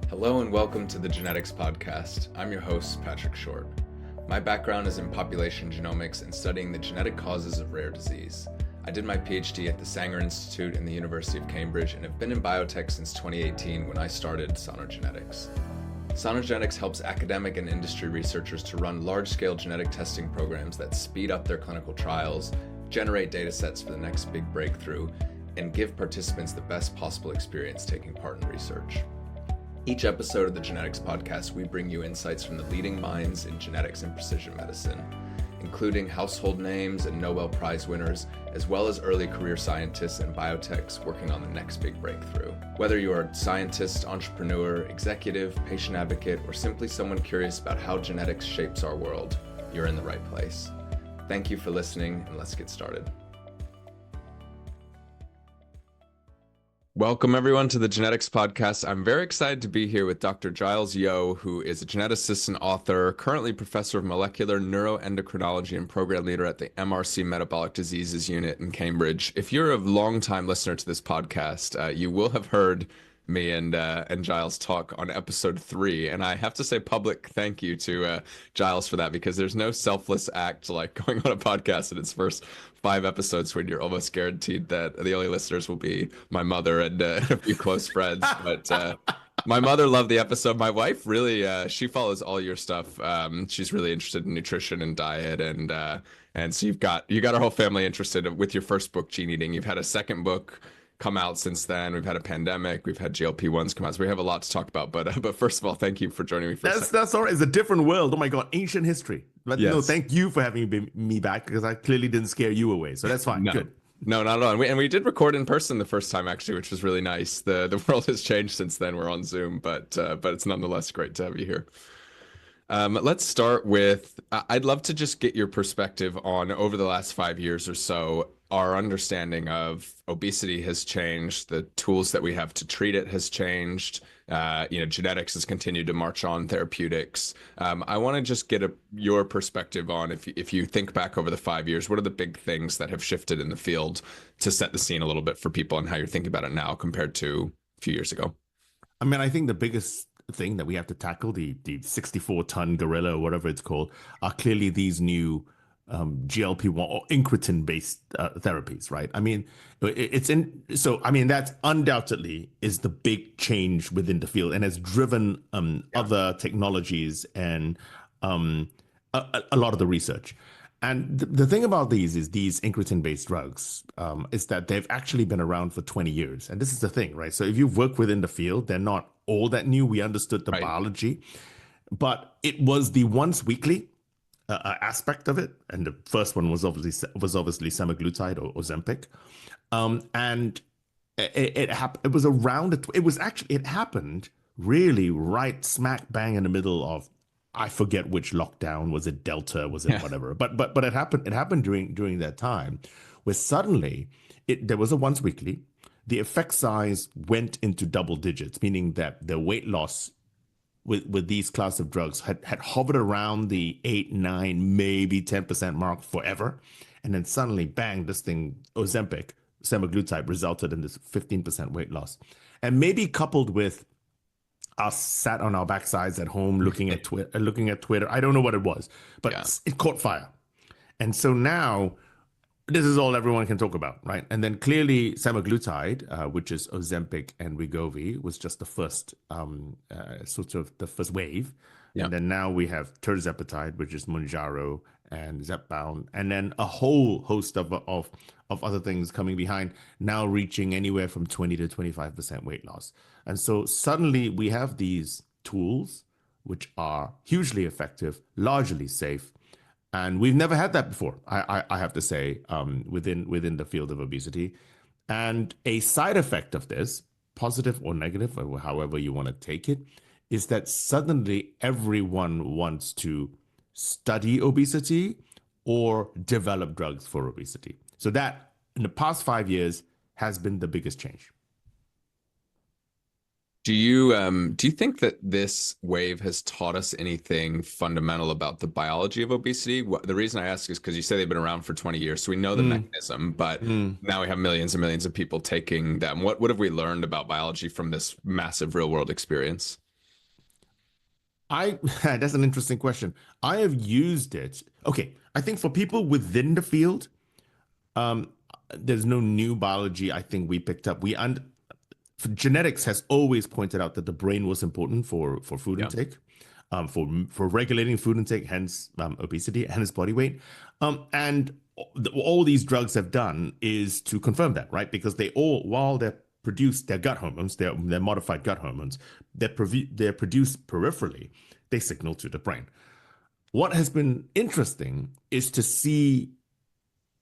Hello and welcome to the Genetics Podcast. I'm your host, Patrick Short. My background is in population genomics and studying the genetic causes of rare disease. I did my PhD at the Sanger Institute in the University of Cambridge and have been in biotech since 2018 when I started Sano Genetics. Sano Genetics helps academic and industry researchers to run large-scale genetic testing programs that speed up their clinical trials, generate data sets for the next big breakthrough, and give participants the best possible experience taking part in research. Each episode of the Genetics Podcast, we bring you insights from the leading minds in genetics and precision medicine, including household names and Nobel Prize winners, as well as early career scientists and biotechs working on the next big breakthrough. Whether you are a scientist, entrepreneur, executive, patient advocate, or simply someone curious about how genetics shapes our world, you're in the right place. Thank you for listening, and let's get started. Welcome, everyone, to the Genetics Podcast. I'm very excited to be here with Dr. Giles Yeo, who is a geneticist and author, currently professor of molecular neuroendocrinology and program leader at the MRC Metabolic Diseases Unit in Cambridge. If you're a longtime listener to this podcast, you will have heard me and Giles talk on episode 3, and I have to say public thank you to Giles for that, because there's no selfless act like going on a podcast in its first 5 episodes when you're almost guaranteed that the only listeners will be my mother and a few close friends. But my mother loved the episode. My wife really, she follows all your stuff. She's really interested in nutrition and diet, and so you got our whole family interested with your first book, Gene Eating. You've had a second book come out since then. We've had a pandemic. We've had GLP-1s come out. So we have a lot to talk about. But first of all, thank you for joining me. That's all right. It's a different world. Oh my God, ancient history. But yes. No, thank you for having me back, because I clearly didn't scare you away. So that's fine. No. Good. No, not at all. And we did record in person the first time, actually, which was really nice. The world has changed since then. We're on Zoom, but it's nonetheless great to have you here. Let's start with, I'd love to just get your perspective on, over the last 5 years or so, our understanding of obesity has changed. The tools that we have to treat it has changed. Genetics has continued to march on, therapeutics. I want to just get your perspective on, if you think back over the 5 years, what are the big things that have shifted in the field to set the scene a little bit for people, and how you're thinking about it now compared to a few years ago? I mean, I think the biggest thing that we have to tackle, the 64-ton gorilla, or whatever it's called, are clearly these new GLP-1 or incretin-based therapies, right? I mean, that undoubtedly is the big change within the field, and has driven other technologies and a lot of the research. And the thing about these incretin-based drugs is that they've actually been around for 20 years. And this is the thing, right? So if you've worked within the field, they're not all that new. We understood the biology, but it was the once weekly aspect of it, and the first one was obviously semaglutide or Ozempic, and it happened really right smack bang in the middle of, I forget which lockdown. Was it Delta? Was it whatever? But it happened during that time, where suddenly there was a once weekly. The effect size went into double digits, meaning that the weight loss with these class of drugs had hovered around the 8, 9, maybe 10% mark forever. And then suddenly, bang, this thing, Ozempic, semaglutide, resulted in this 15% weight loss. And maybe coupled with us sat on our backsides at home looking at Twitter. I don't know what it was, but it caught fire. And so now, this is all everyone can talk about, right? And then clearly semaglutide, which is Ozempic and Wegovy, was just the first the first wave. And then now we have tirzepatide, which is Mounjaro and Zepbound, and then a whole host of other things coming behind, now reaching anywhere from 20 to 25% weight loss. And so suddenly we have these tools which are hugely effective, largely safe. And we've never had that before, I have to say, within the field of obesity. And a side effect of this, positive or negative, or however you want to take it, is that suddenly everyone wants to study obesity or develop drugs for obesity. So that, in the past 5 years, has been the biggest change. Do you think that this wave has taught us anything fundamental about the biology of obesity? The reason I ask is because you say they've been around for 20 years, so we know the mechanism, but now we have millions and millions of people taking them. What have we learned about biology from this massive real world experience? That's an interesting question. I have used it. Okay, I think for people within the field, um, there's no new biology I think we picked up. Genetics has always pointed out that the brain was important for food Yeah. intake, for regulating food intake, hence obesity, hence body weight, and all these drugs have done is to confirm that, right? Because they all, while they're produced, their gut hormones, they're modified gut hormones, they're produced peripherally, they signal to the brain. What has been interesting is to see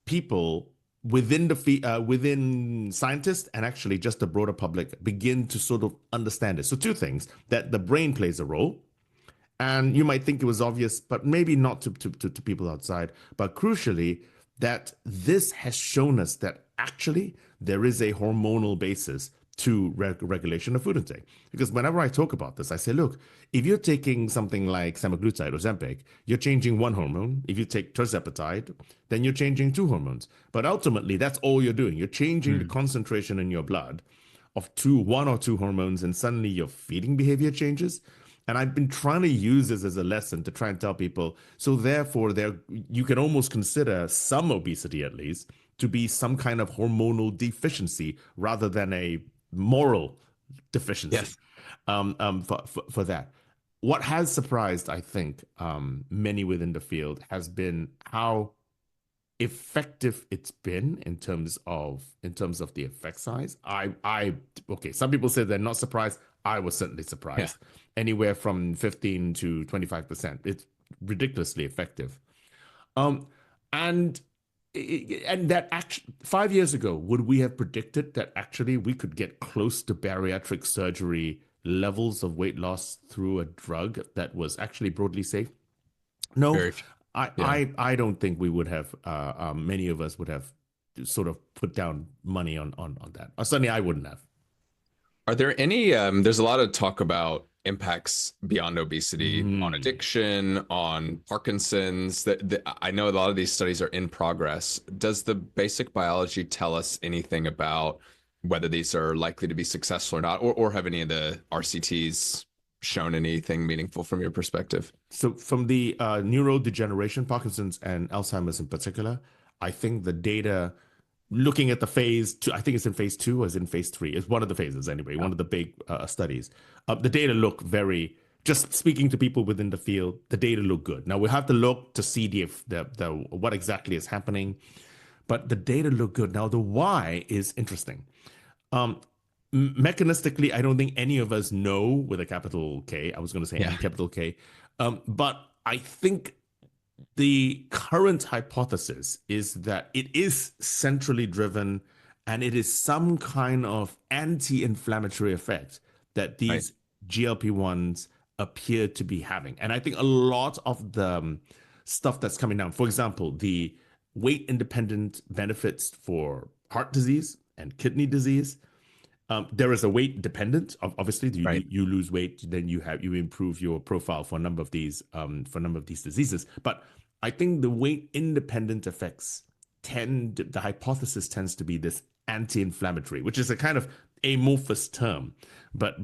people within scientists and actually just the broader public begin to sort of understand it. So two things: that the brain plays a role, and you might think it was obvious, but maybe not to people outside. But crucially, that this has shown us that actually there is a hormonal basis to regulation of food intake. Because whenever I talk about this, I say, look, if you're taking something like semaglutide or Ozempic, you're changing one hormone. If you take tirzepatide, then you're changing two hormones. But ultimately, that's all you're doing. You're changing the Mm. concentration in your blood of one or two hormones, and suddenly your feeding behavior changes. And I've been trying to use this as a lesson to try and tell people. So therefore, you can almost consider some obesity, at least, to be some kind of hormonal deficiency rather than a moral deficiency. Yes. For that. What has surprised, I think, many within the field has been how effective it's been in terms of the effect size. Okay, some people say they're not surprised. I was certainly Yeah. surprised. Anywhere from 15 to 25%. It's ridiculously effective. Um, and and that 5 years ago, would we have predicted that actually we could get close to bariatric surgery levels of weight loss through a drug that was actually broadly safe? No, Very. Yeah. I don't think we would have. Many of us would have sort of put down money on that. Or certainly, I wouldn't have. Are there any, there's a lot of talk about impacts beyond obesity on Mm. addiction, on Parkinson's. That I know a lot of these studies are in progress. Does the basic biology tell us anything about whether these are likely to be successful or not, or have any of the RCTs shown anything meaningful from your perspective? So, from the neurodegeneration, Parkinson's and Alzheimer's in particular, I think the data, looking at the phase two, I think it's in phase two or is in phase three. It's one of the phases anyway, Yeah. one of the big studies. The data look very, just speaking to people within the field, the data look good. Now we have to look to see the what exactly is happening, but the data look good. Now the why is interesting. Um, Mechanistically, I don't think any of us know with a capital K. I was going to say Yeah. M capital K, but I think the current hypothesis is that it is centrally driven and it is some kind of anti-inflammatory effect that Right. these GLP-1s appear to be having. And I think a lot of the stuff that's coming down, for example, the weight independent benefits for heart disease and kidney disease, there is a weight dependent. Obviously, Right. you lose weight, then you improve your profile for a number of these diseases. But I think the weight independent effects the hypothesis tends to be this anti-inflammatory, which is a kind of amorphous term, but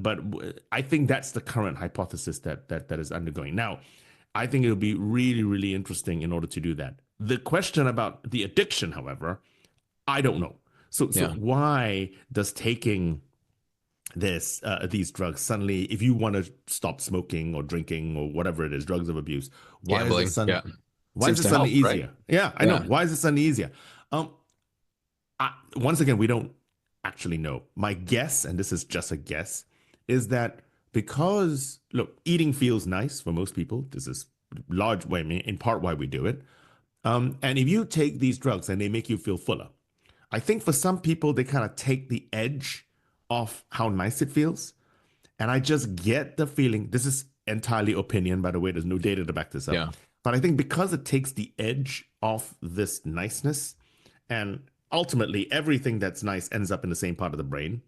I think that's the current hypothesis that is undergoing now. I think it'll be really really interesting in order to do that. The question about the addiction, however, I don't know. So Yeah. why does taking these drugs suddenly, if you want to stop smoking or drinking or whatever it is, drugs of abuse, why is it Gambling. sudden Yeah. why is Seems it to suddenly help, right? easier? Yeah, I know. Yeah. Why is it suddenly easier? Um, Once again, we don't actually know. My guess, and this is just a guess, is that because look, eating feels nice for most people. This is large way, I mean, in part why we do it. And if you take these drugs and they make you feel fuller, I think for some people, they kind of take the edge off how nice it feels. And I just get the feeling, this is entirely opinion, by the way, there's no data to back this up. Yeah. But I think because it takes the edge off this niceness, and ultimately everything that's nice ends up in the same part of the brain,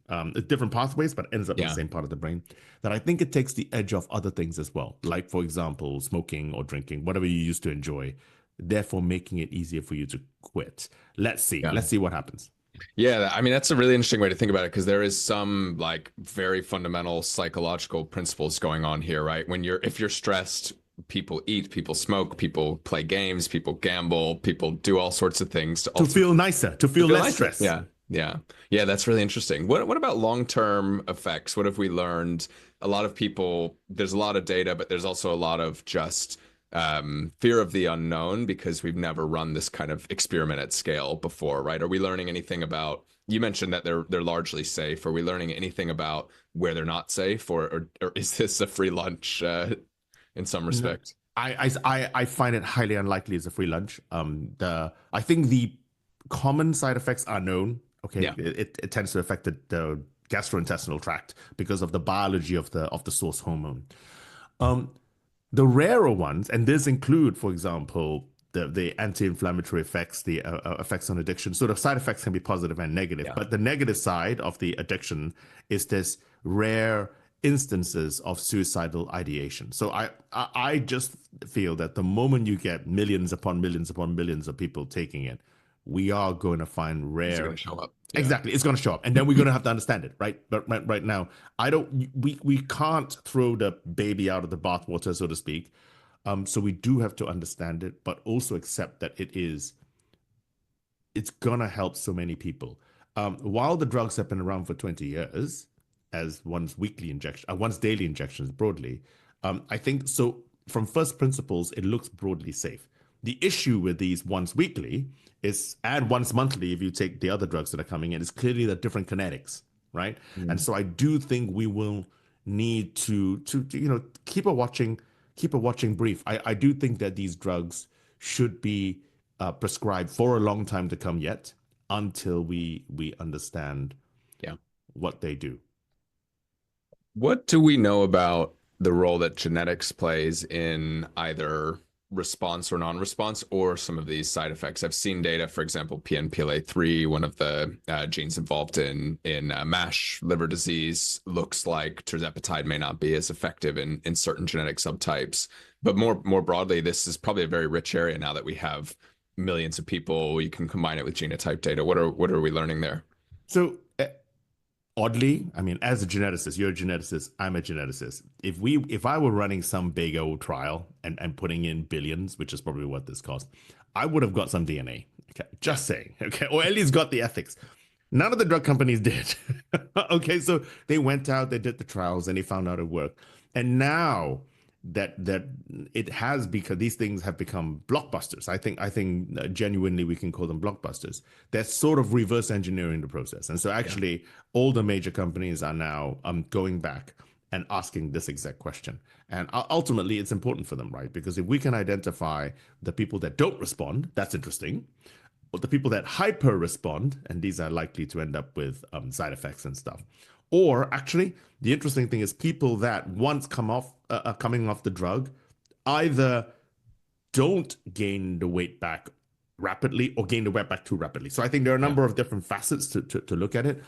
different pathways, but ends up in the Yeah. same part of the brain, that I think it takes the edge off other things as well. Like, for example, smoking or drinking, whatever you used to enjoy, therefore making it easier for you to quit. Let's see. Yeah. Let's see what happens. Yeah, I mean that's a really interesting way to think about it because there is some like very fundamental psychological principles going on here, right? When you're if you're stressed, people eat, people smoke, people play games, people gamble, people do all sorts of things to To feel ultimately nicer, to to feel feel less nicer. stress. Yeah, yeah, yeah. That's really interesting. What about long-term effects? What have we learned? A lot of people, there's a lot of data, but there's also a lot of just fear of the unknown because we've never run this kind of experiment at scale before, right? Are we learning anything about? You mentioned that they're largely safe. Are we learning anything about where they're not safe, or is this a free lunch in some No, respect? I find it highly unlikely as a free lunch. I think the common side effects are known. Okay, Yeah, it tends to affect the gastrointestinal tract because of the biology of the source hormone. Um, the rarer ones, and these include, for example, the anti-inflammatory effects, the effects on addiction. So the side effects can be positive and negative, yeah, but the negative side of the addiction is this rare instances of suicidal ideation. So I just feel that the moment you get millions upon millions upon millions of people taking it, we are going to find is it going rare. to show up? Yeah, Exactly, it's going to show up, and then we're going to have to understand it, right? But right now, I don't. We can't throw the baby out of the bathwater, so to speak. So we do have to understand it, but also accept that it's gonna help so many people. While the drugs have been around for 20 years as once weekly injection, once daily injections broadly, I think so. From first principles, it looks broadly safe. The issue with these once weekly is, and once monthly, if you take the other drugs that are coming in, is clearly the different kinetics, right? And mm, so I do think we will need to keep a watching brief. I do think that these drugs should be prescribed for a long time to come yet until we understand yeah. what they do. What do we know about the role that genetics plays in either response or non-response or some of these side effects? I've seen data, for example, PNPLA3, one of the genes involved in MASH liver disease, looks like tirzepatide may not be as effective in certain genetic subtypes. But more broadly, this is probably a very rich area now that we have millions of people. You can combine it with genotype data. What are we learning there? So oddly, I mean, as a geneticist, you're a geneticist, I'm a geneticist. If I were running some big old trial and putting in billions, which is probably what this cost, I would have got some DNA. Okay, Yeah, just saying. Okay, or at least got the ethics. None of the drug companies did. Okay, so they went out, they did the trials, and they found out it worked. And now that it has, because these things have become blockbusters. I think genuinely we can call them blockbusters. They're sort of reverse engineering the process, and so yeah, actually all the major companies are now going back and asking this exact question. And ultimately, it's important for them, right? Because if we can identify the people that don't respond, that's interesting. But the people that hyper respond, and these are likely to end up with side effects and stuff. Or actually, the interesting thing is people that once coming off the drug either don't gain the weight back rapidly or gain the weight back too rapidly. So I think there are a yeah, number of different facets to look at it.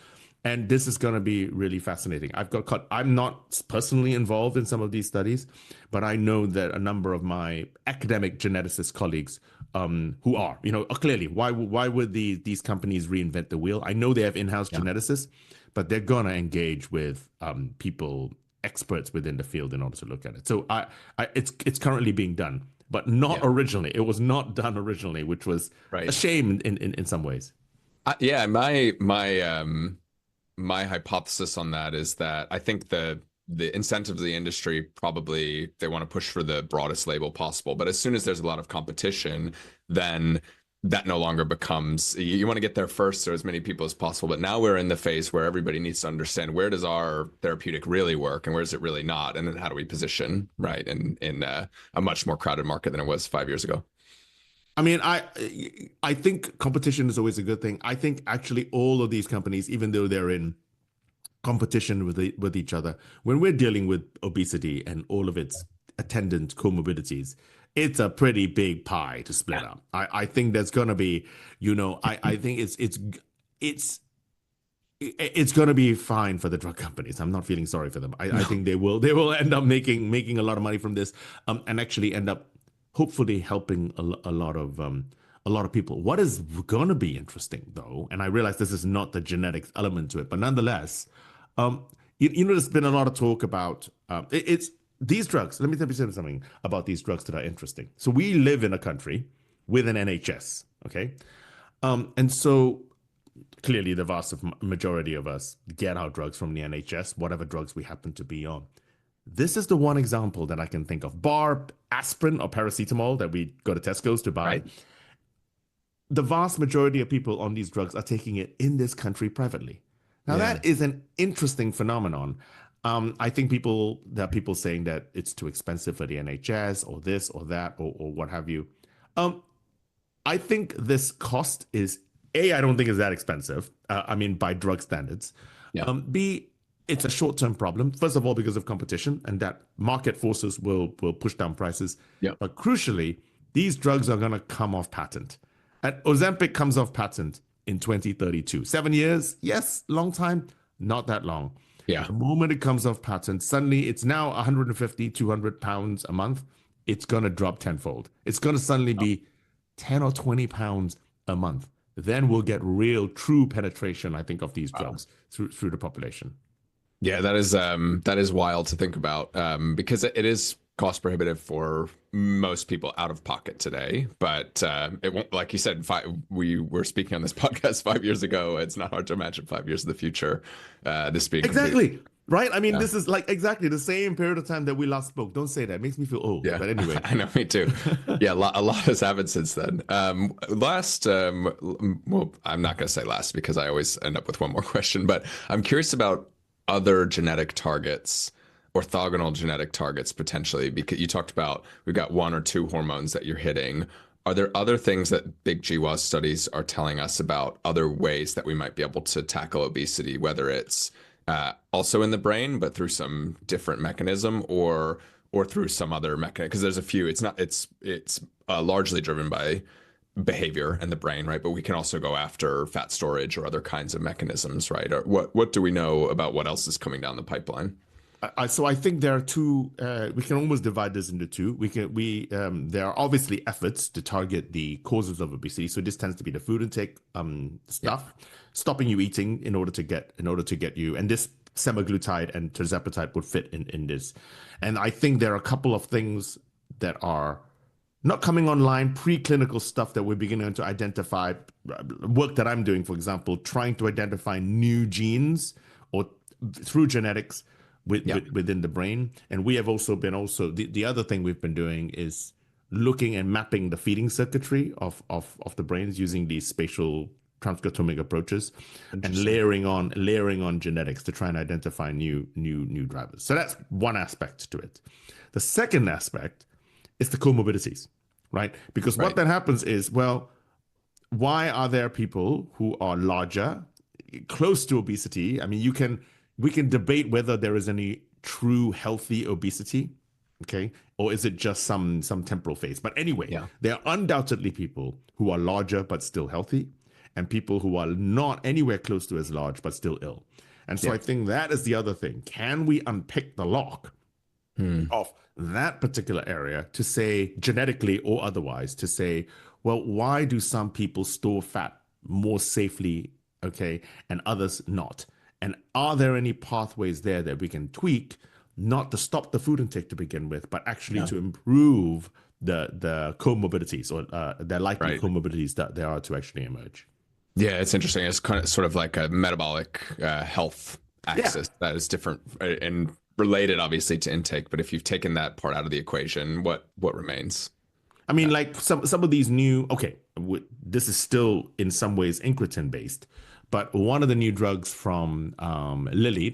And this is going to be really fascinating. I'm not personally involved in some of these studies, but I know that a number of my academic geneticist colleagues who are, clearly, why would these companies reinvent the wheel? I know they have in-house yeah, geneticists, but they're going to engage with people, experts within the field in order to look at it. So it's currently being done, but not yeah. originally. It was not done originally, which was a Right. shame in some ways. Yeah, my hypothesis on that is that I think the incentive of the industry probably they want to push for the broadest label possible. But as soon as there's a lot of competition, then that no longer becomes you want to get there first so as many people as possible. But now we're in the phase where everybody needs to understand where does our therapeutic really work and where is it really not, and then how do we position right in a much more crowded market than it was 5 years ago. I mean, I think competition is always a good thing. I think actually all of these companies, even though they're in competition with each other, when we're dealing with obesity and all of its attendant comorbidities, it's a pretty big pie to split Yeah. up. I think there's gonna be, I think it's it's going to be fine for the drug companies. I'm not feeling sorry for them. I No. think they will end up making a lot of money from this, and actually end up hopefully helping a lot of a lot of people. What is going to be interesting, though, and I realize this is not the genetics element to it, but nonetheless, um, there's been a lot of talk about it's these drugs. Let me tell you something about these drugs that are interesting. So we live in a country with an NHS, okay, and so clearly the vast majority of us get our drugs from the NHS, whatever drugs we happen to be on. This is the one example that I can think of, bar aspirin or paracetamol that we go to Tesco's to buy. Right. The vast majority of people on these drugs are taking it in this country privately. Now, Yeah. that is an interesting phenomenon. I think there are people saying that it's too expensive for the NHS or this or that or what have you. Um, I think this cost is I don't think it's that expensive. I mean, by drug standards. Yeah. B, it's a short-term problem. First of all, because of competition, and that market forces will push down prices. Yeah. But crucially, these drugs are going to come off patent. And Ozempic comes off patent in 2032. 7 years, yes, long time, not that long. Yeah. The moment it comes off patent, suddenly it's now 150, 200 pounds a month. It's going to drop tenfold. It's going to suddenly be 10 or 20 pounds a month. Then we'll get real, true penetration, I think, of these drugs through the population. Yeah, that is wild to think about, because it is cost prohibitive for most people out of pocket today. But it won't, like you said, we were speaking on this podcast 5 years ago. It's not hard to imagine 5 years in the future this being exactly right. I mean, this is like exactly the same period of time that we last spoke. Don't say that; it makes me feel old. Yeah, but anyway, I know, me too. Yeah, a lot has happened since then. Well, I'm not going to say last because I always end up with one more question, but I'm curious about other genetic targets, orthogonal genetic targets potentially, because you talked about we've got one or two hormones that you're hitting. Are there other things that big GWAS studies are telling us about other ways that we might be able to tackle obesity, whether it's also in the brain, but through some different mechanism or through some other mechanism? Because there's a few. It's largely driven by behavior and the brain, right? But we can also go after fat storage or other kinds of mechanisms, right? Or what do we know about what else is coming down the pipeline? So I think there are two. We can almost divide this into two. There are obviously efforts to target the causes of obesity. So this tends to be the food intake stuff, stopping you eating in order to get you. And this semaglutide and tirzepatide would fit in this. And I think there are a couple of things that are not coming online, preclinical stuff that we're beginning to identify. Work that I'm doing, for example, trying to identify new genes or through genetics within the brain. And we have also been the other thing we've been doing is looking and mapping the feeding circuitry of the brains using these spatial transcriptomic approaches and layering on genetics to try and identify new drivers. So that's one aspect to it. The second aspect is the comorbidities, right? Because what that happens is, well, why are there people who are larger, close to obesity? I mean, we can debate whether there is any true healthy obesity, okay? Or is it just some temporal phase? But anyway, there are undoubtedly people who are larger but still healthy and people who are not anywhere close to as large but still ill. And so I think that is the other thing. Can we unpick the lock of that particular area to say, genetically or otherwise, to say, well, why do some people store fat more safely, okay, and others not? And are there any pathways there that we can tweak, not to stop the food intake to begin with, but actually to improve the comorbidities or the likely comorbidities that there are to actually emerge? Yeah, it's interesting. It's kind of sort of like a metabolic health axis that is different and related, obviously, to intake. But if you've taken that part out of the equation, what remains? I mean, like some of these new, this is still in some ways incretin-based, but one of the new drugs from Lilly,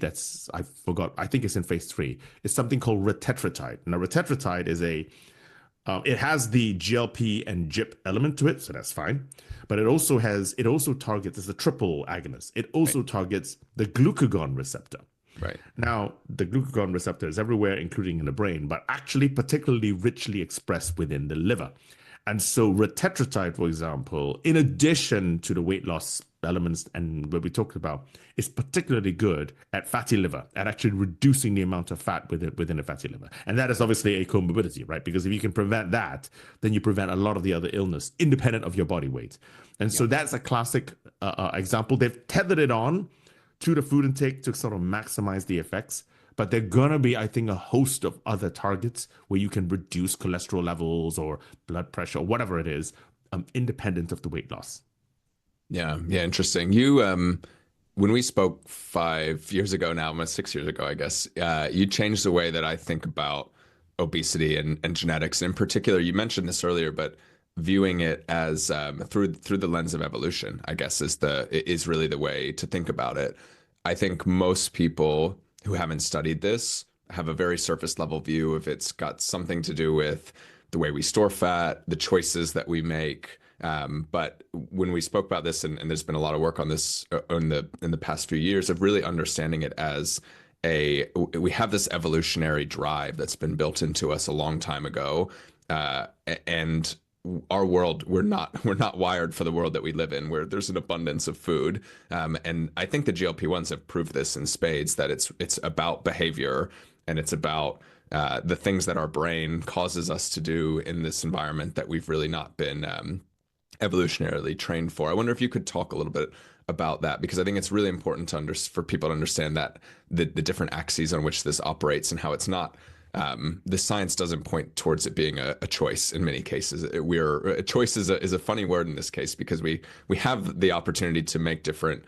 I forgot, I think it's in phase 3, is something called retatrutide. Now, retatrutide is it has the GLP and GIP element to it, so that's fine. But it also targets, it's a triple agonist. It also targets the glucagon receptor. Right. Now, the glucagon receptor is everywhere, including in the brain, but actually particularly richly expressed within the liver. And so retatrutide, for example, in addition to the weight loss elements and what we talked about is particularly good at fatty liver, at actually reducing the amount of fat within a fatty liver. And that is obviously a comorbidity, right? Because if you can prevent that, then you prevent a lot of the other illness independent of your body weight. And so that's a classic example. They've tethered it on to the food intake to sort of maximize the effects. But there are going to be, I think, a host of other targets where you can reduce cholesterol levels or blood pressure or whatever it is, independent of the weight loss. Yeah, yeah, interesting. When we spoke 5 years ago now, almost 6 years ago, I guess, you changed the way that I think about obesity and genetics. In particular, you mentioned this earlier, but viewing it as through the lens of evolution, I guess, is really the way to think about it. I think most people who haven't studied this have a very surface level view of it's got something to do with the way we store fat, the choices that we make. But when we spoke about this, and there's been a lot of work on this in the past few years of really understanding it as we have this evolutionary drive that's been built into us a long time ago, and our world, we're not wired for the world that we live in, where there's an abundance of food. And I think the GLP-1s have proved this in spades, that it's about behavior, and it's about the things that our brain causes us to do in this environment that we've really not been evolutionarily trained for. I wonder if you could talk a little bit about that, because I think it's really important for people to understand that the different axes on which this operates and how it's not. The science doesn't point towards it being a choice in many cases. A choice is a funny word in this case, because we have the opportunity to make different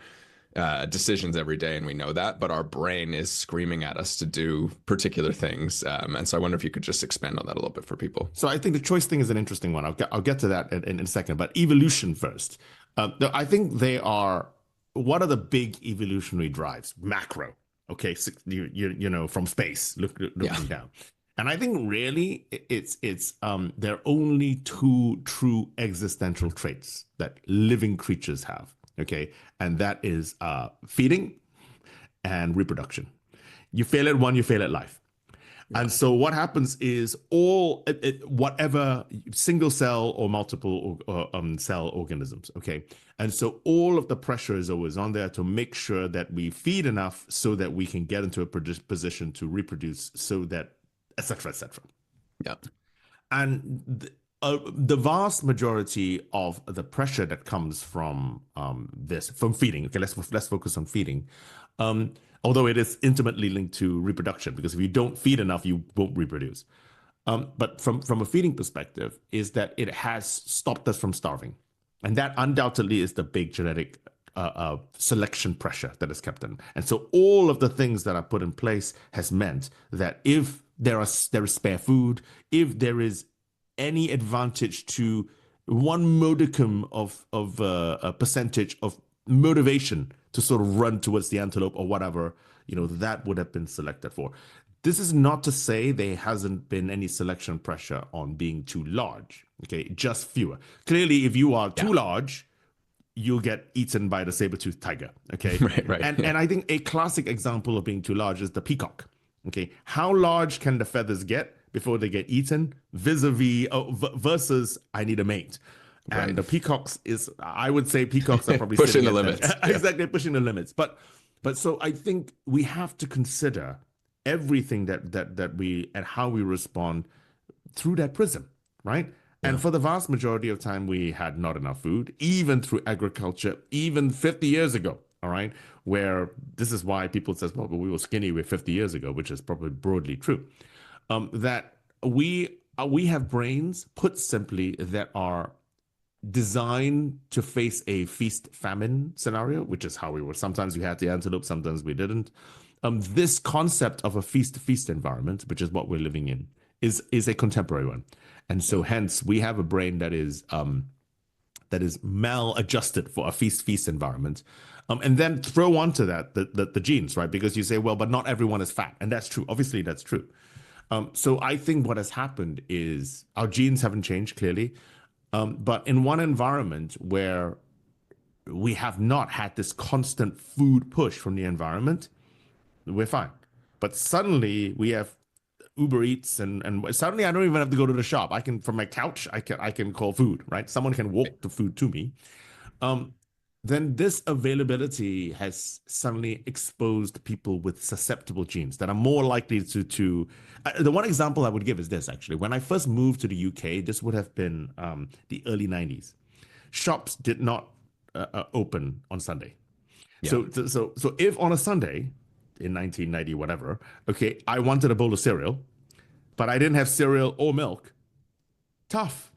decisions every day, and we know that, but our brain is screaming at us to do particular things. And so I wonder if you could just expand on that a little bit for people. So I think the choice thing is an interesting one. I'll get to that in a second, but evolution first. I think they are, what are the big evolutionary drives? Macro, okay, so you know, from space, looking down. And I think really there are only two true existential traits that living creatures have, okay? And that is feeding and reproduction. You fail at one, you fail at life. And so what happens is whatever single cell or multiple cell organisms, okay? And so all of the pressure is always on there to make sure that we feed enough so that we can get into a position to reproduce, so that et cetera, et cetera. Yeah. And the vast majority of the pressure that comes from from feeding, okay, let's focus on feeding. Although it is intimately linked to reproduction, because if you don't feed enough, you won't reproduce. But from a feeding perspective, is that it has stopped us from starving. And that undoubtedly is the big genetic selection pressure that is kept in. And so all of the things that are put in place has meant that if there is spare food, if there is any advantage to one modicum of a percentage of motivation to sort of run towards the antelope or whatever, you know, that would have been selected for. This is not to say there hasn't been any selection pressure on being too large, okay, just fewer. Clearly, if you are too large, you'll get eaten by the saber-toothed tiger, okay? Right. And I think a classic example of being too large is the peacock, okay? How large can the feathers get before they get eaten, versus I need a mate? And Right. the peacocks I would say peacocks are probably Pushing the limits. Exactly, pushing the limits. But so I think we have to consider everything that we, and how we respond through that prism, right? Yeah. And for the vast majority of time, we had not enough food, even through agriculture, even 50 years ago, all right? Where this is why people says, well, but we were skinny with 50 years ago, which is probably broadly true. That we have brains, put simply, that are designed to face a feast-famine scenario, which is how we were. Sometimes we had the antelope, sometimes we didn't. This concept of a feast-to-feast environment, which is what we're living in, is a contemporary one. And so hence we have a brain that is maladjusted for a feast environment. And then throw onto that the genes, right? Because you say, well, but not everyone is fat. And that's true. Obviously, that's true. So I think what has happened is our genes haven't changed, clearly. But in one environment where we have not had this constant food push from the environment, we're fine. But suddenly we have Uber Eats, and suddenly I don't even have to go to the shop. I can, from my couch, I can call food, right? Someone can walk the food to me. then this availability has suddenly exposed people with susceptible genes that are more likely to the one example I would give is this. Actually, when I first moved to the UK, this would have been the early 90s. Shops did not open on Sunday. Yeah. So if on a Sunday in 1990 whatever, okay, I wanted a bowl of cereal, but I didn't have cereal or milk, tough.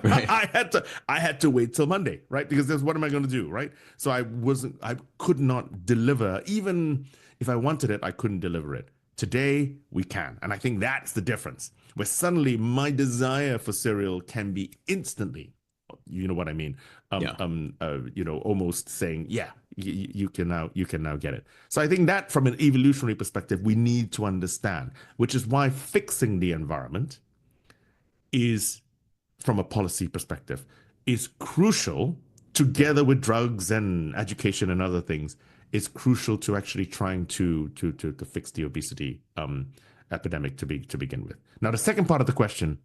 Right. I had to wait till Monday, right? Because there's what am I going to do, right? So I could not deliver. Even if I wanted it, I couldn't deliver it. Today we can. And I think that's the difference. Where suddenly my desire for cereal can be instantly, you know what I mean? Yeah. Almost saying, yeah, you can now get it. So I think that from an evolutionary perspective, we need to understand, which is why fixing the environment is, from a policy perspective, is crucial, together with drugs and education and other things, is crucial to actually trying to fix the obesity epidemic to begin with. Now, the second part of the question,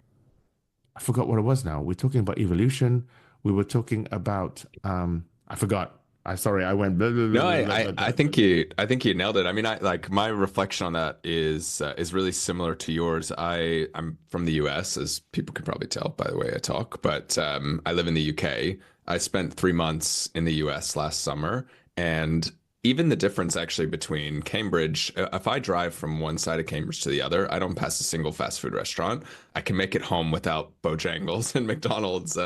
I forgot what it was now. We're talking about evolution. We were talking about I forgot. I sorry, I went blah, blah, No, blah, blah, blah, I blah. think you nailed it. I mean, I like my reflection on that is really similar to yours. I'm from the US, as people can probably tell by the way I talk, but I live in the UK. I spent 3 months in the US last summer, and even the difference actually between Cambridge, if I drive from one side of Cambridge to the other, I don't pass a single fast food restaurant. I can make it home without Bojangles and McDonald's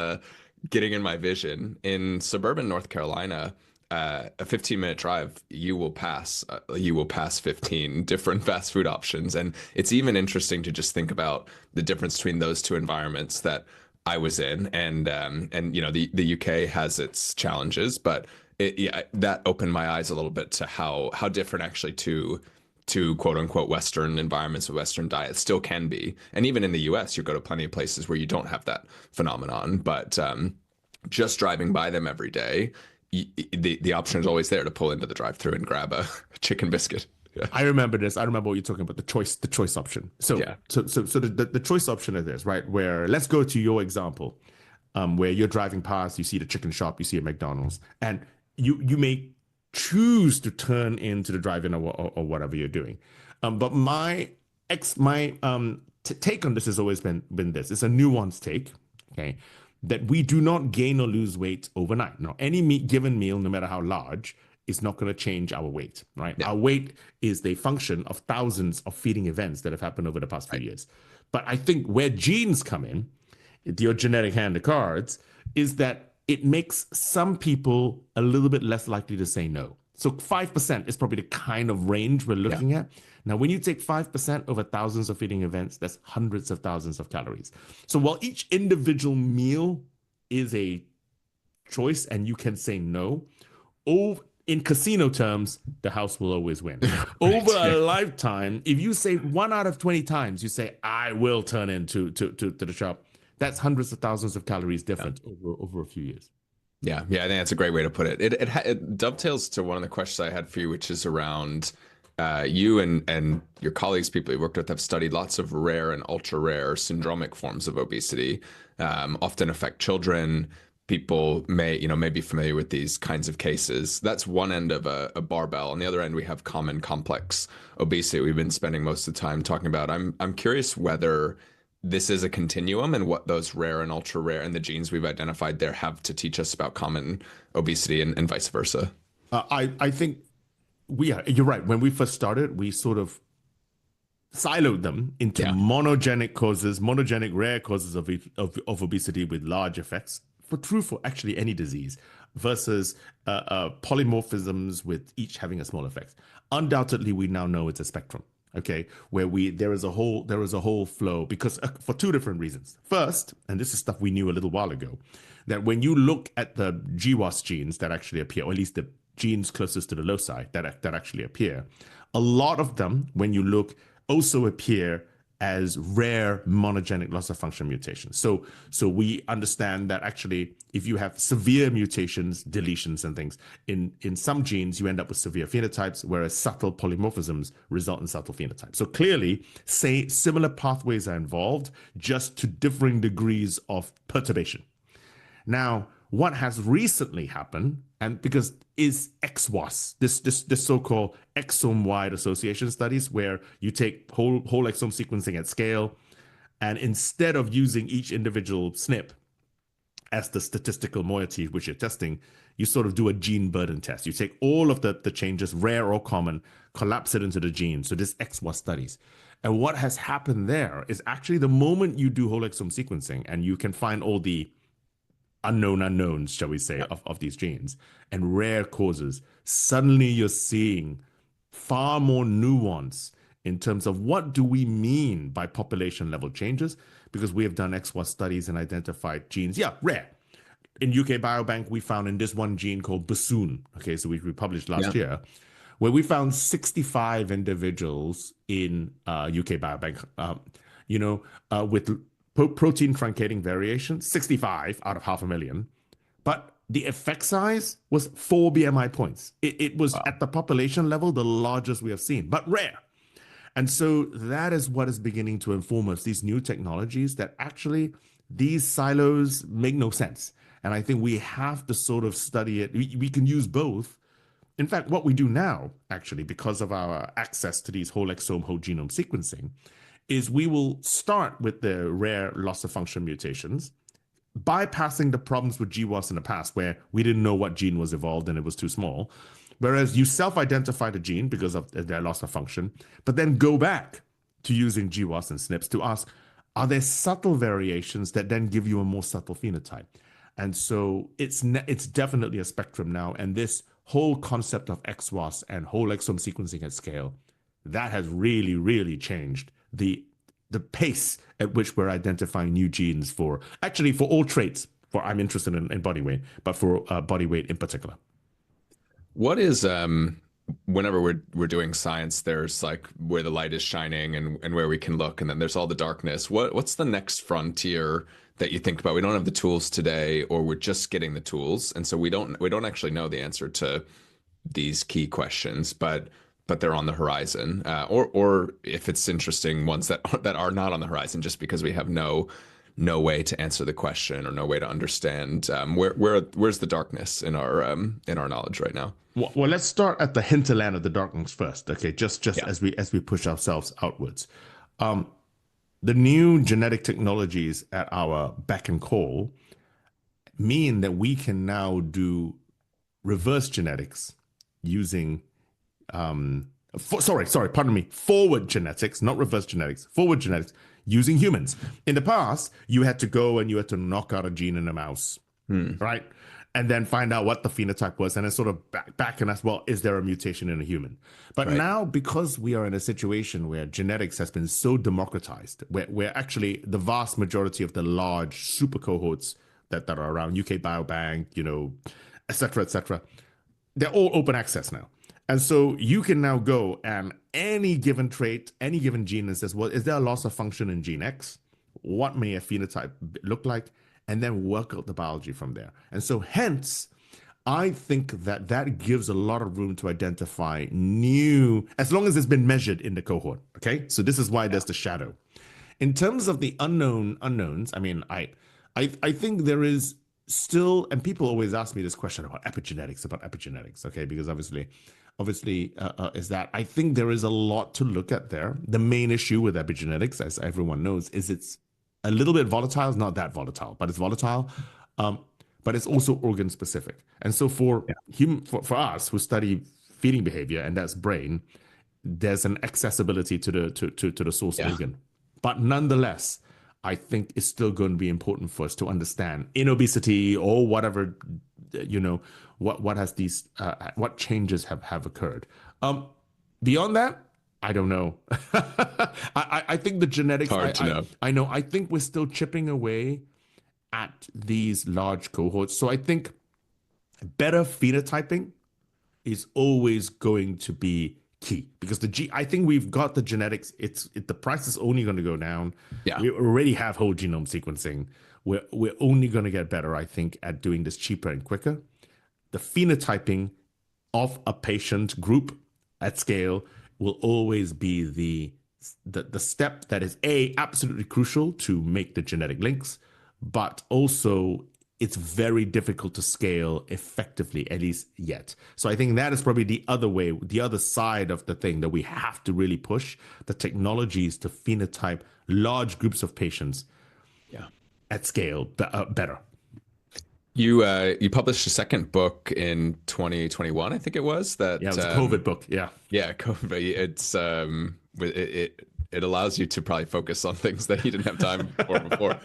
getting in my vision. In suburban North Carolina, a 15-minute drive, you will pass 15 different fast food options. And it's even interesting to just think about the difference between those two environments that I was in. And the UK has its challenges, but that opened my eyes a little bit to how different actually to quote unquote Western environments with Western diets still can be. And even in the US, you go to plenty of places where you don't have that phenomenon. But just driving by them every day, the option is always there to pull into the drive-through and grab a chicken biscuit. Yeah. I remember this. I remember what you're talking about, the choice option. So Yeah. The choice option is this, right? Where let's go to your example, where you're driving past, you see the chicken shop, you see a McDonald's, and you may choose to turn into the drive-in or whatever you're doing. But my take on this has always been this. It's a nuanced take, okay? That we do not gain or lose weight overnight. Now, any given meal, no matter how large, is not going to change our weight, right? Yeah. Our weight is the function of thousands of feeding events that have happened over the past few years. But I think where genes come in, your genetic hand of cards, is that it makes some people a little bit less likely to say no. So 5% is probably the kind of range we're looking at. Now, when you take 5% over thousands of feeding events, that's hundreds of thousands of calories. So while each individual meal is a choice and you can say no, in casino terms, the house will always win. Over a lifetime, if you say 1 out of 20 times, you say, I will turn into to the shop, that's hundreds of thousands of calories different over a few years. Yeah, I think that's a great way to put it. It dovetails to one of the questions I had for you, which is around you and your colleagues, people you worked with, have studied lots of rare and ultra rare syndromic forms of obesity, often affect children. People may be familiar with these kinds of cases. That's one end of a barbell. On the other end, we have common complex obesity we've been spending most of the time talking about. I'm curious whether this is a continuum and what those rare and ultra rare and the genes we've identified there have to teach us about common obesity and vice versa. I think you're right. When we first started, we sort of siloed them into monogenic rare causes of obesity with large effects for actually any disease versus polymorphisms with each having a small effect. Undoubtedly, we now know it's a spectrum. Okay, where there is a whole flow because for two different reasons. First, and this is stuff we knew a little while ago, that when you look at the GWAS genes that actually appear, or at least the genes closest to the loci that actually appear, a lot of them, when you look, also appear as rare monogenic loss of function mutations. So we understand that actually, if you have severe mutations, deletions, and things in some genes, you end up with severe phenotypes, whereas subtle polymorphisms result in subtle phenotypes. So clearly, similar pathways are involved, just to differing degrees of perturbation. Now, What has recently happened, and because is XWAS, this so-called exome-wide association studies, where you take whole exome sequencing at scale, and instead of using each individual SNP as the statistical moiety which you're testing, you sort of do a gene burden test. You take all of the changes, rare or common, collapse it into the gene. So this XWAS studies. And what has happened there is actually the moment you do whole exome sequencing and you can find all the unknown unknowns, shall we say, of these genes and rare causes, suddenly you're seeing far more nuance in terms of what do we mean by population level changes, because we have done XWAS studies and identified genes, rare. In UK Biobank, we found in this one gene called bassoon, okay, so we published last year, where we found 65 individuals in UK Biobank, with protein truncating variation, 65 out of 500,000. But the effect size was 4 BMI points. It was at the population level, the largest we have seen, but rare. And so that is what is beginning to inform us, these new technologies, that actually these silos make no sense. And I think we have to sort of study it. We can use both. In fact, what we do now, actually, because of our access to these whole exome, whole genome sequencing, is we will start with the rare loss of function mutations, bypassing the problems with GWAS in the past, where we didn't know what gene was evolved and it was too small. Whereas you self-identify the gene because of their loss of function, but then go back to using GWAS and SNPs to ask, are there subtle variations that then give you a more subtle phenotype? And so it's definitely a spectrum now. And this whole concept of XWAS and whole exome sequencing at scale, that has really, really changed the pace at which we're identifying new genes for all traits. I'm interested in body weight, but for body weight in particular. What is whenever we're doing science, there's like where the light is shining and where we can look, and then there's all the darkness. What's the next frontier that you think about? We don't have the tools today, or we're just getting the tools, and so we don't actually know the answer to these key questions, but they're on the horizon, or if it's interesting, ones that are not on the horizon, just because we have no way to answer the question or no way to understand where's the darkness in our knowledge right now. Well, let's start at the hinterland of the darkness first, okay? Just as we push ourselves outwards. The new genetic technologies at our beck and call mean that we can now do reverse genetics using forward genetics, not reverse genetics, forward genetics using humans. In the past, you had to go and you had to knock out a gene in a mouse, right? And then find out what the phenotype was, and then sort of back and ask, well, is there a mutation in a human? But now, because we are in a situation where genetics has been so democratized, where actually the vast majority of the large super cohorts that are around, UK Biobank, et cetera, they're all open access now. And so you can now go and any given trait, any given gene, and says, well, is there a loss of function in gene X? What may a phenotype look like? And then work out the biology from there. And so hence, I think that gives a lot of room to identify new, as long as it's been measured in the cohort, okay? So this is why there's the shadow. In terms of the unknowns, I mean, I think there is still, and people always ask me this question about epigenetics, okay? Because obviously, is that I think there is a lot to look at there. The main issue with epigenetics, as everyone knows, is it's a little bit volatile. It's not that volatile, but it's volatile. But it's also organ specific. And so for us who study feeding behavior, and that's brain, there's an accessibility to the source organ. But nonetheless, I think it's still going to be important for us to understand in obesity or whatever, what has these, what changes have occurred. Beyond that, I don't know. I think the genetics, Hard to know. I know. I think we're still chipping away at these large cohorts. So I think better phenotyping is always going to be key, because I think we've got the genetics. The price is only going to go down. Yeah. We already have whole genome sequencing. We're only going to get better, I think, at doing this cheaper and quicker. The phenotyping of a patient group at scale will always be the step that is absolutely crucial to make the genetic links, but also it's very difficult to scale effectively, at least yet. So I think that is probably the other way, the other side of the thing that we have to really push the technologies to phenotype large groups of patients Yeah. at scale better. You published a second book in 2021, I think it was, Yeah, it that was a COVID book. Yeah. yeah, COVID. It allows you to probably focus on things that you didn't have time for before.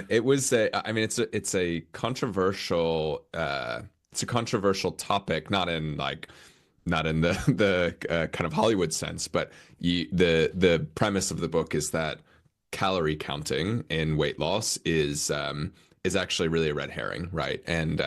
It was I mean it's a controversial topic, not in the kind of Hollywood sense, but the premise of the book is that calorie counting in weight loss is actually really a red herring, right? And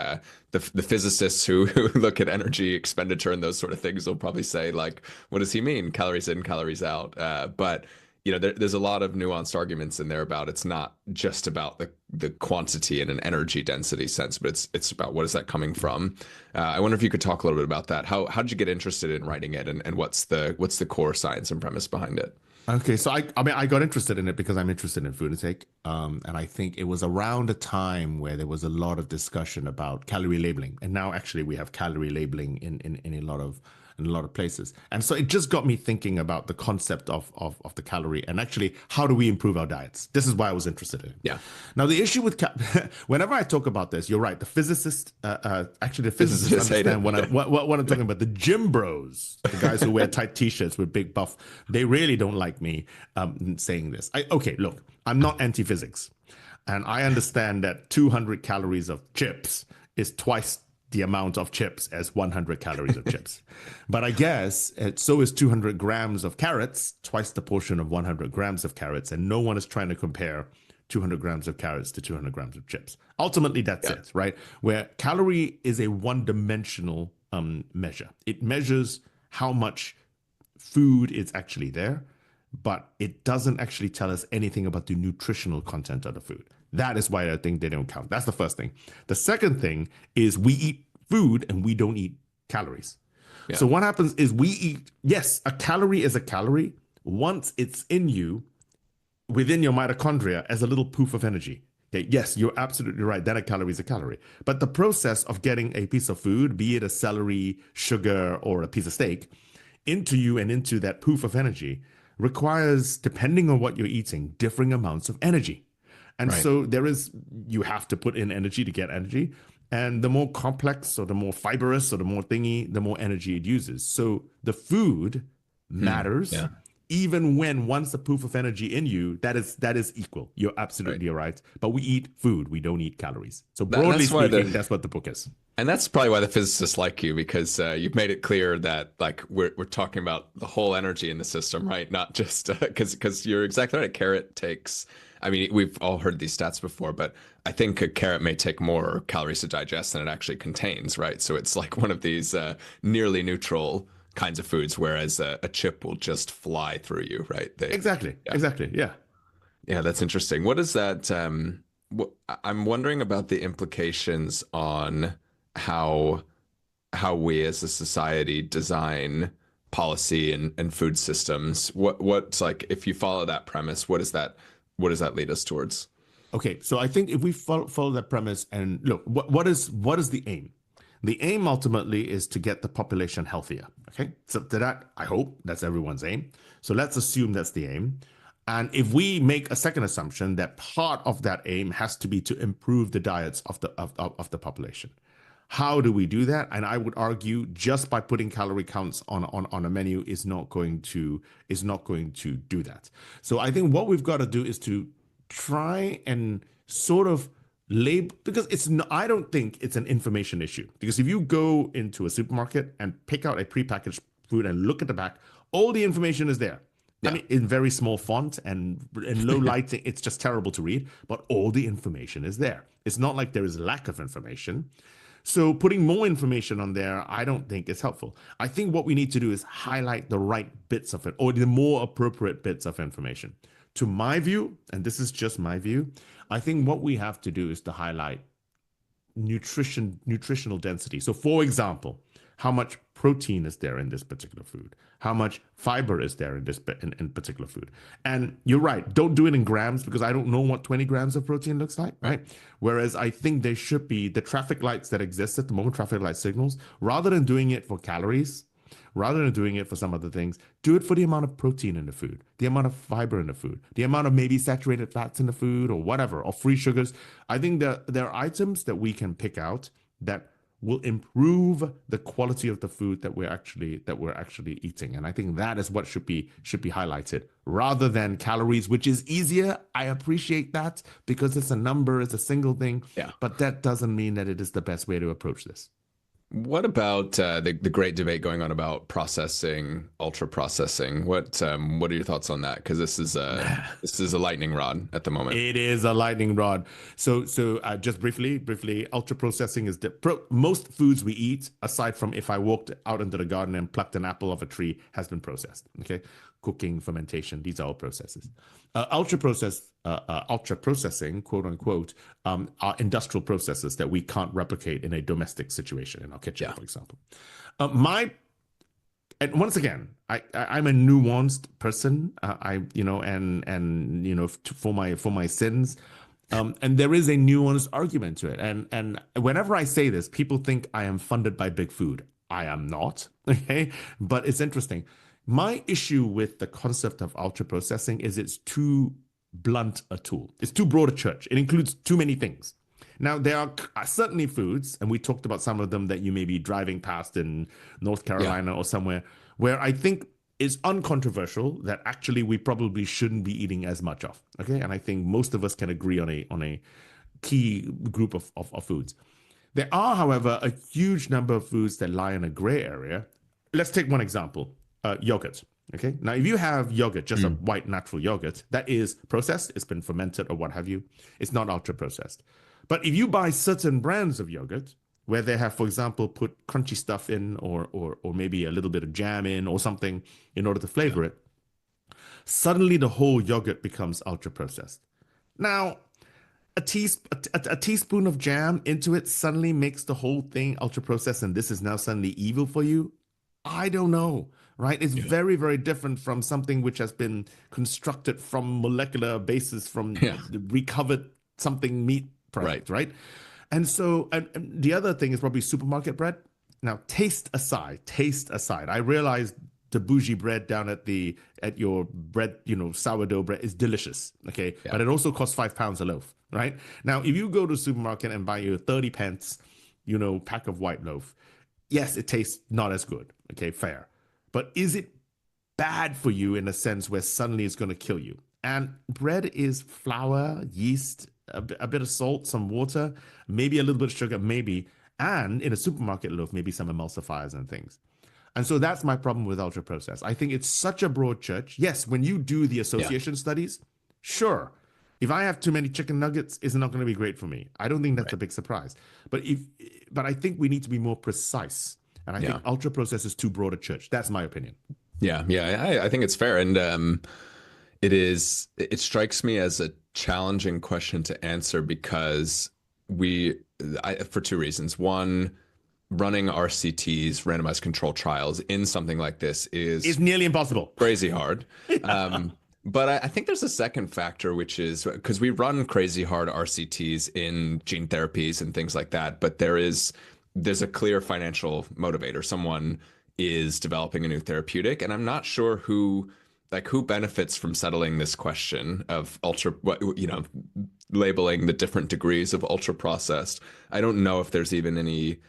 the physicists who look at energy expenditure and those sort of things will probably say, like, what does he mean? Calories in, calories out. But there's a lot of nuanced arguments in there about it's not just about the quantity in an energy density sense, but it's about what is that coming from. I wonder if you could talk a little bit about that. How did you get interested in writing it, and what's the core science and premise behind it? Okay, so I mean, I got interested in it because I'm interested in food intake, and I think it was around a time where there was a lot of discussion about calorie labeling, and now actually we have calorie labeling in a lot of places, and so it just got me thinking about the concept of the calorie, and actually how do we improve our diets? This is why I was interested in it. Yeah. Now the issue with whenever I talk about this, you're right. The physicists, actually the physicists understand what I'm talking about. The gym bros, the guys who wear tight t-shirts with big buff, they really don't like me saying this. Okay, look, I'm not anti-physics, and I understand that 200 calories of chips is twice the amount of chips as 100 calories of chips. But I guess so is 200 grams of carrots, twice the portion of 100 grams of carrots. And no one is trying to compare 200 grams of carrots to 200 grams of chips. Ultimately, that's it, right? Where calorie is a one-dimensional measure. It measures how much food is actually there, but it doesn't actually tell us anything about the nutritional content of the food. That is why I think they don't count. That's the first thing. The second thing is we eat food and we don't eat calories. Yeah. So what happens is we eat, yes, a calorie is a calorie once it's in you, within your mitochondria as a little poof of energy. Okay, yes, you're absolutely right. Then a calorie is a calorie. But the process of getting a piece of food, be it a celery, sugar, or a piece of steak, into you and into that poof of energy requires, depending on what you're eating, differing amounts of energy. And so you have to put in energy to get energy. And the more complex or the more fibrous or the more thingy, the more energy it uses. So the food matters, even when once a poof of energy in you, that is equal. You're absolutely right. But we eat food. We don't eat calories. So broadly speaking, that's what the book is. And that's probably why the physicists like you, because you've made it clear that, like, we're talking about the whole energy in the system, right? Not just because you're exactly right. A carrot takes, I mean, we've all heard these stats before, but I think a carrot may take more calories to digest than it actually contains, right? So it's like one of these nearly neutral kinds of foods, whereas a chip will just fly through you, right? Exactly. Yeah. Yeah, that's interesting. What is that? I'm wondering about the implications on how we as a society design policy and food systems. What's like, if you follow that premise, what does that lead us towards? Okay, so I think if we follow that premise and look, what is the aim? The aim ultimately is to get the population healthier. Okay, so to that, I hope that's everyone's aim. So let's assume that's the aim. And if we make a second assumption that part of that aim has to be to improve the diets of the population, how do we do that? And I would argue just by putting calorie counts on a menu is not going to do that. So I think what we've got to do is to try and sort of label, because I don't think it's an information issue. Because if you go into a supermarket and pick out a prepackaged food and look at the back, all the information is there. Yeah. I mean, in very small font and in low lighting, it's just terrible to read, but all the information is there. It's not like there is a lack of information. So putting more information on there, I don't think is helpful. I think what we need to do is highlight the right bits of it, or the more appropriate bits of information. To my view, and this is just my view, I think what we have to do is to highlight nutritional density. So for example, how much protein is there in this particular food, how much fiber is there in this in particular food. And you're right, don't do it in grams because I don't know what 20 grams of protein looks like, right? Whereas I think there should be the traffic lights that exist at the moment, traffic light signals, rather than doing it for calories, rather than doing it for some other things, do it for the amount of protein in the food, the amount of fiber in the food, the amount of maybe saturated fats in the food or whatever, or free sugars. I think that there are items that we can pick out that will improve the quality of the food that we're actually eating. And I think that is what should be highlighted rather than calories, which is easier. I appreciate that because it's a number, it's a single thing. Yeah. But that doesn't mean that it is the best way to approach this. What about the great debate going on about processing, ultra processing? What are your thoughts on that? Because this is a lightning rod at the moment. It is a lightning rod. So just briefly, ultra processing is most foods we eat, aside from if I walked out into the garden and plucked an apple off a tree, has been processed. Okay, cooking, fermentation, these are all processes. Ultra processing, quote unquote, are industrial processes that we can't replicate in a domestic situation in our kitchen, for example. And once again, I'm a nuanced person. For my sins, and there is a nuanced argument to it. And whenever I say this, people think I am funded by big food. I am not. Okay, but it's interesting. My issue with the concept of ultra processing is it's too blunt a tool. It's too broad a church. It includes too many things. Now, there are certainly foods, and we talked about some of them that you may be driving past in North Carolina or somewhere, where I think is uncontroversial that actually we probably shouldn't be eating as much of. Okay, and I think most of us can agree on a key group of foods. There are, however, a huge number of foods that lie in a gray area. Let's take one example. Yogurt. Okay. Now, if you have yogurt, just a white natural yogurt, that is processed, it's been fermented or what have you, it's not ultra processed. But if you buy certain brands of yogurt where they have, for example, put crunchy stuff in or maybe a little bit of jam in or something in order to flavor it, suddenly the whole yogurt becomes ultra processed. Now, a teaspoon of jam into it suddenly makes the whole thing ultra processed, and this is now suddenly evil for you. I don't know, right? It's very, very different from something which has been constructed from molecular basis from recovered something meat product, right? And so, and the other thing is probably supermarket bread. Now, taste aside, I realize the bougie bread down at your bread, sourdough bread is delicious, okay? Yeah. But it also costs £5 a loaf, right? Now, if you go to the supermarket and buy your 30 pence, pack of white loaf, yes, it tastes not as good. Okay, fair. But is it bad for you in a sense where suddenly it's going to kill you? And bread is flour, yeast, a bit of salt, some water, maybe a little bit of sugar, maybe. And in a supermarket loaf, maybe some emulsifiers and things. And so that's my problem with ultra processed. I think it's such a broad church. Yes, when you do the association studies, sure. If I have too many chicken nuggets, it's not going to be great for me. I don't think that's a big surprise. But I think we need to be more precise. And I think ultra processed is too broad a church. That's my opinion. Yeah, I think it's fair. And it strikes me as a challenging question to answer because for two reasons. One, running RCTs, randomized control trials, in something like this is nearly impossible. Crazy hard. But I think there's a second factor, which is because we run crazy hard RCTs in gene therapies and things like that, but there's a clear financial motivator. Someone is developing a new therapeutic, and I'm not sure who benefits from settling this question of labeling the different degrees of ultra processed. I don't know if there's even any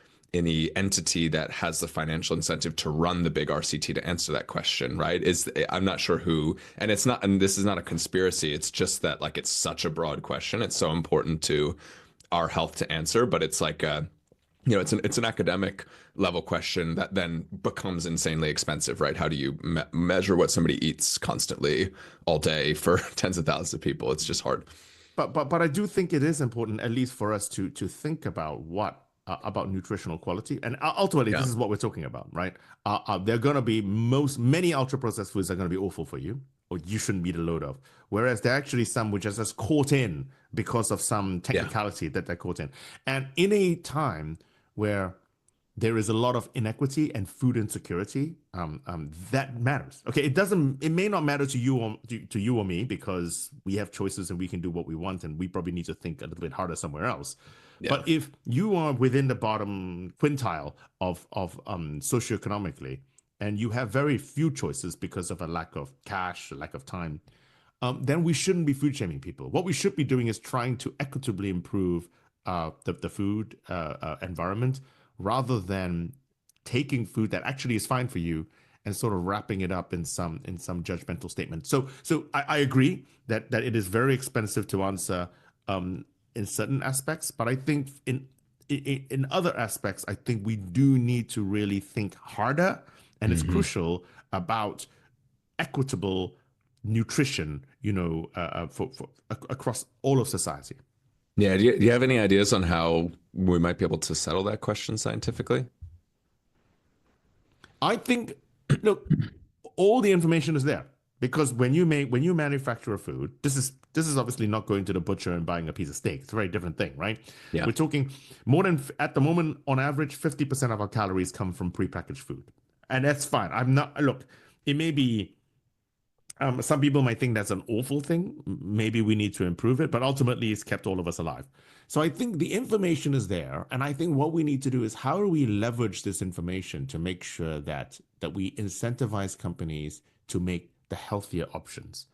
entity that has the financial incentive to run the big RCT to answer that question, right? I'm not sure who, and this is not a conspiracy. It's just that it's such a broad question. It's so important to our health to answer, but it's it's an academic level question that then becomes insanely expensive, right? How do you measure what somebody eats constantly all day for tens of thousands of people? It's just hard. But I do think it is important, at least for us to think about about nutritional quality, and ultimately this is what we're talking about, right? They're going to be many ultra processed foods are going to be awful for you, or you shouldn't eat a load of. Whereas there are actually some which are just caught in because of some technicality that they're caught in, and in a time where there is a lot of inequity and food insecurity. That matters. Okay, it doesn't. It may not matter to you or to you or me because we have choices and we can do what we want, and we probably need to think a little bit harder somewhere else. Yeah. But if you are within the bottom quintile of socioeconomically, and you have very few choices because of a lack of cash, a lack of time, then we shouldn't be food shaming people. What we should be doing is trying to equitably improve the food environment rather than taking food that actually is fine for you and sort of wrapping it up in some judgmental statement. So I agree that it is very expensive to answer in certain aspects, but I think in other aspects, I think we do need to really think harder, and it's crucial about equitable nutrition, for across all of society. Yeah. Do you have any ideas on how we might be able to settle that question scientifically? I think, look, all the information is there because when you manufacture a food, this is obviously not going to the butcher and buying a piece of steak. It's a very different thing, right? Yeah. We're talking more than at the moment on average 50% of our calories come from prepackaged food, and that's fine. I'm not look. It may be. Some people might think that's an awful thing. Maybe we need to improve it, but ultimately it's kept all of us alive. So I think the information is there, and I think what we need to do is how do we leverage this information to make sure that we incentivize companies to make the healthier options.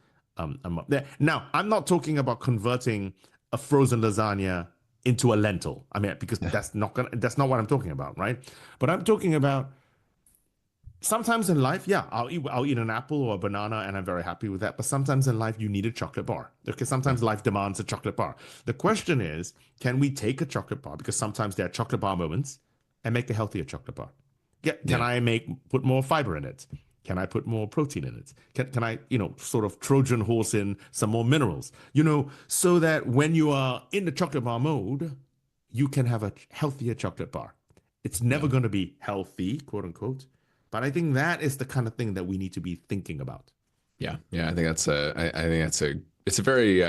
Now, I'm not talking about converting a frozen lasagna into a lentil. I mean, because that's not what I'm talking about, right? But I'm talking about sometimes in life, yeah, I'll eat an apple or a banana and I'm very happy with that. But sometimes in life, you need a chocolate bar. Okay, sometimes life demands a chocolate bar. The question is, can we take a chocolate bar? Because sometimes there are chocolate bar moments and make a healthier chocolate bar. Can I put more fiber in it? Can I put more protein in it? Can I, sort of Trojan horse in some more minerals, so that when you are in the chocolate bar mode, you can have a healthier chocolate bar. It's never going to be healthy, quote unquote. But I think that is the kind of thing that we need to be thinking about. Yeah. Yeah. I think it's a very,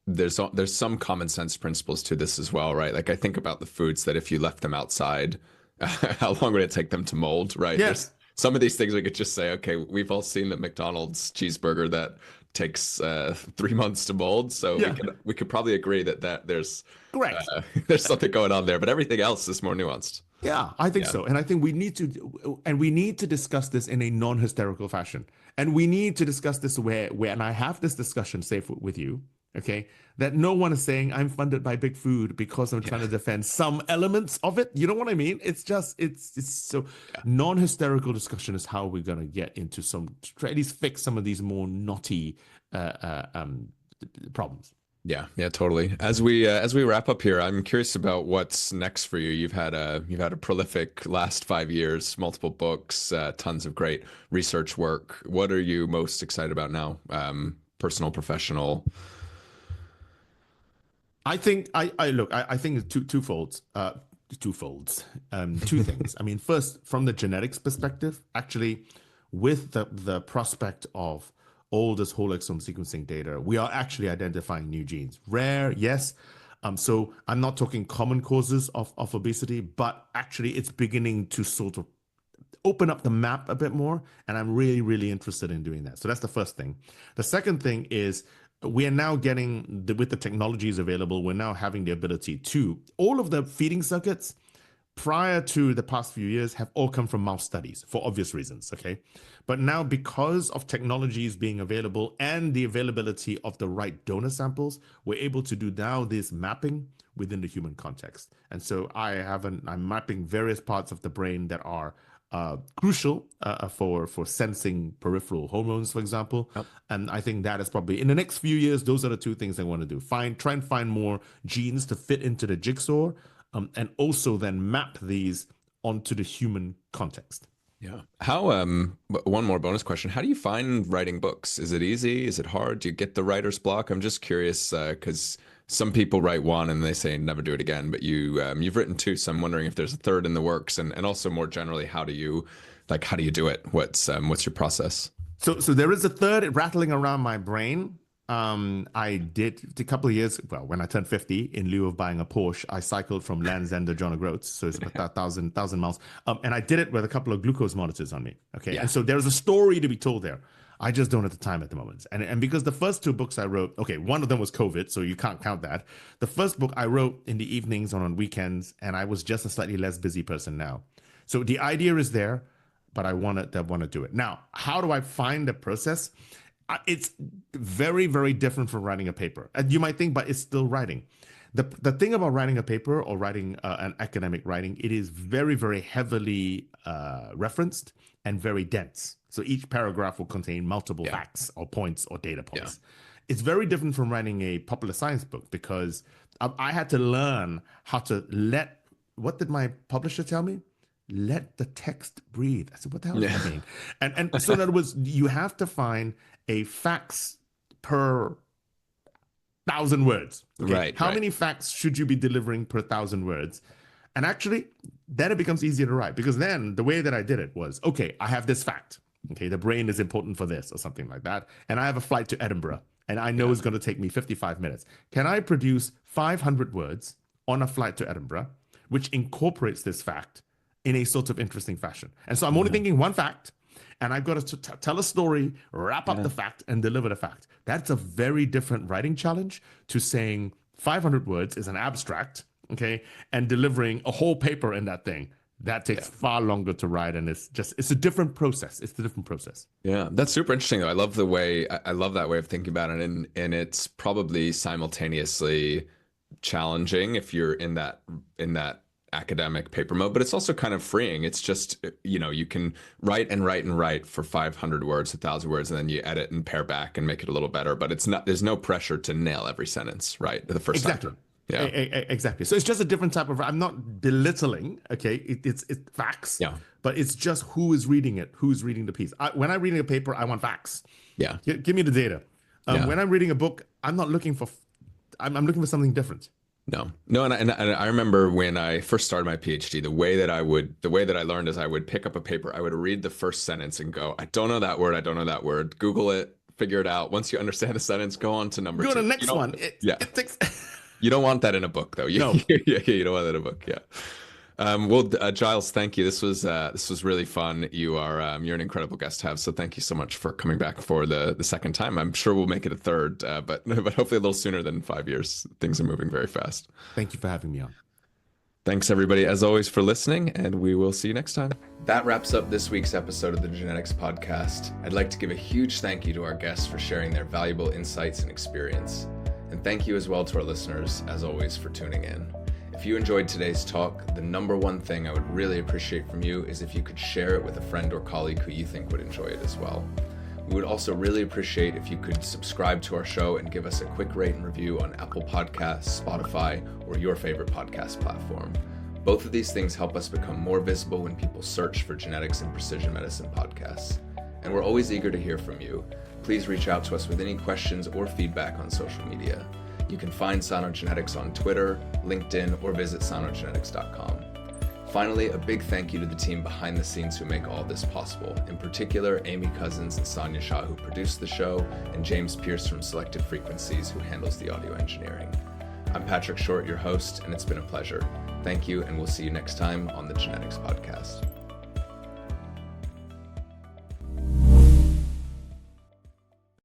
there's some common sense principles to this as well, right? Like I think about the foods that if you left them outside, how long would it take them to mold, right? Yes. There's some of these things we could just say, okay, we've all seen the McDonald's cheeseburger that takes 3 months to mold. So we could probably agree that there's correct. There's something going on there, but everything else is more nuanced. Yeah, I think so. And I think we need to discuss this in a non-hysterical fashion. And we need to discuss this where and I have this discussion, say, with you, okay, that no one is saying I'm funded by big food because I'm trying to defend some elements of it. You know what I mean? It's just, it's so non-hysterical discussion is how we're going to get into at least fix some of these more knotty problems. Yeah, totally. As we wrap up here, I'm curious about what's next for you. You've had a prolific last 5 years, multiple books, tons of great research work. What are you most excited about now? Personal, professional? I think I think it's twofolds. Two things. I mean, first, from the genetics perspective, actually, with the prospect of all this whole exome sequencing data, we are actually identifying new genes. Rare, yes. So I'm not talking common causes of obesity, but actually it's beginning to sort of open up the map a bit more. And I'm really, really interested in doing that. So that's the first thing. The second thing is we are now getting, with the technologies available, we're now having the ability to, all of the feeding circuits prior to the past few years have all come from mouse studies for obvious reasons, okay? But now because of technologies being available and the availability of the right donor samples, we're able to do now this mapping within the human context. And so I'm mapping various parts of the brain that are crucial for sensing peripheral hormones, for example. Yep. And I think that is probably, in the next few years, those are the two things I want to do. Try and find more genes to fit into the jigsaw, and also then map these onto the human context. Yeah. How, one more bonus question. How do you find writing books? Is it easy? Is it hard? Do you get the writer's block? I'm just curious, because some people write one and they say never do it again, but you've written two. So I'm wondering if there's a third in the works, and also more generally, how do you do it? What's your process? So there is a third rattling around my brain. I did a couple of years, well, when I turned 50, in lieu of buying a Porsche, I cycled from Land's End to John O'Groats. So it's about 1,000 miles. And I did it with a couple of glucose monitors on me. Okay. Yeah. And so there's a story to be told there. I just don't have the time at the moment. And because the first two books I wrote, okay, one of them was COVID, so you can't count that. The first book I wrote in the evenings or on weekends, and I was just a slightly less busy person now. So the idea is there, but I want to do it. Now, how do I find the process? It's very, very different from writing a paper. And you might think, but it's still writing. The thing about writing a paper or writing an academic writing, it is very, very heavily referenced and very dense. So each paragraph will contain multiple facts or points or data points. Yeah. It's very different from writing a popular science book because I had to learn how to what did my publisher tell me? Let the text breathe. I said, what the hell does that mean? And so in other words, you have to find a facts per 1,000 words. Okay? Right. How many facts should you be delivering per 1,000 words? And actually, then it becomes easier to write because then the way that I did it was, okay, I have this fact. Okay, the brain is important for this or something like that. And I have a flight to Edinburgh and I know it's going to take me 55 minutes. Can I produce 500 words on a flight to Edinburgh, which incorporates this fact in a sort of interesting fashion? And so I'm only thinking one fact. And I've got to tell a story, wrap up the fact, and deliver the fact. That's a very different writing challenge to saying 500 words is an abstract, okay, and delivering a whole paper in that thing. That takes far longer to write, and it's a different process. It's a different process. Yeah, that's super interesting, though. I love that way of thinking about it, and it's probably simultaneously challenging if you're in that academic paper mode, but it's also kind of freeing. It's just, you can write and write and write for 500 words, 1,000 words, and then you edit and pare back and make it a little better. But there's no pressure to nail every sentence, right? The first time. Yeah, exactly. So it's just a different type of. I'm not belittling. Okay, it's facts. Yeah, but it's just who is reading it, who's reading the piece. When I'm reading a paper, I want facts. Yeah, give me the data. When I'm reading a book, I'm not looking for. I'm looking for something different. No, and I remember when I first started my PhD, the way that I learned is I would pick up a paper, I would read the first sentence and go, I don't know that word, Google it, figure it out. Once you understand the sentence, go on to number 2. Go to the next one. You don't want that in a book, though. No. You don't want that in a book. Yeah. Well, Giles, thank you. This was really fun. You're an incredible guest to have. So thank you so much for coming back for the second time. I'm sure we'll make it a third, but hopefully a little sooner than 5 years. Things are moving very fast. Thank you for having me on. Thanks everybody, as always, for listening, and we will see you next time. That wraps up this week's episode of the Genetics Podcast. I'd like to give a huge thank you to our guests for sharing their valuable insights and experience. And thank you as well to our listeners, as always, for tuning in. If you enjoyed today's talk, the number one thing I would really appreciate from you is if you could share it with a friend or colleague who you think would enjoy it as well. We would also really appreciate if you could subscribe to our show and give us a quick rate and review on Apple Podcasts, Spotify, or your favorite podcast platform. Both of these things help us become more visible when people search for genetics and precision medicine podcasts. And we're always eager to hear from you. Please reach out to us with any questions or feedback on social media. You can find Sano Genetics on Twitter, LinkedIn, or visit sanogenetics.com. Finally, a big thank you to the team behind the scenes who make all this possible. In particular, Amy Cousins and Sonia Shah, who produced the show, and James Pierce from Selected Frequencies, who handles the audio engineering. I'm Patrick Short, your host, and it's been a pleasure. Thank you, and we'll see you next time on the Genetics Podcast.